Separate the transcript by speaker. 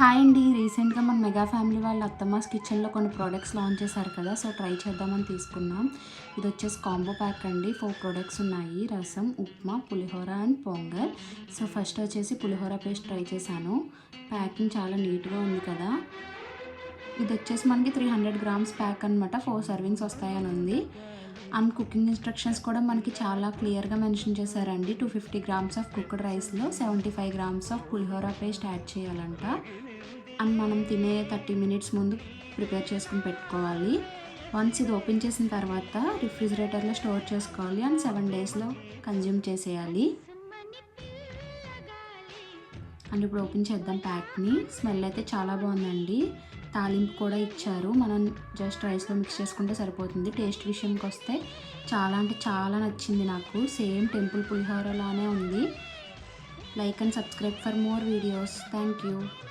Speaker 1: Hi అండి. రీసెంట్గా మన మెగా ఫ్యామిలీ వాళ్ళ అత్తమ్మాస్ కిచెన్లో కొన్ని ప్రోడక్ట్స్ లాంచ్ చేశారు కదా, సో ట్రై చేద్దామని తీసుకున్నాం. ఇది వచ్చేసి కాంబో ప్యాక్ అండి. 4 ప్రోడక్ట్స్ ఉన్నాయి: రసం, ఉప్మా, పులిహోర అండ్ పొంగల్. సో ఫస్ట్ వచ్చేసి పులిహోర పేస్ట్ ట్రై చేశాను. ప్యాకింగ్ చాలా నీట్గా ఉంది కదా. ఇది వచ్చేసి మనకి 300 గ్రామ్స్ ప్యాక్ అనమాట. 4 సర్వింగ్స్ వస్తాయని ఉంది. అండ్ కుకింగ్ ఇన్స్ట్రక్షన్స్ కూడా మనకి చాలా క్లియర్గా మెన్షన్ చేశారండి. 250 గ్రామ్స్ ఆఫ్ కుక్డ్ రైస్లో 75 grams of pulihora paste add చేయాలంట. అండ్ మనం తినే 30 మినిట్స్ ముందు ప్రిపేర్ చేసుకుని పెట్టుకోవాలి. వన్స్ ఇది ఓపెన్ చేసిన తర్వాత రిఫ్రిజిరేటర్లో స్టోర్ చేసుకోవాలి అండ్ 7 డేస్లో కన్జ్యూమ్ చేసేయాలి. అండ్ ఇప్పుడు ఓపెన్ చేద్దాం ప్యాక్ని. స్మెల్ అయితే చాలా బాగుందండి. తాలింపు కూడా ఇచ్చారు. మనం జస్ట్ రైస్లో మిక్స్ చేసుకుంటే సరిపోతుంది. టేస్ట్ విషయంకి వస్తే చాలా అంటే చాలా నచ్చింది నాకు. సేమ్ టెంపుల్ పులిహోర లానే ఉంది. Like and subscribe for more videos. Thank you.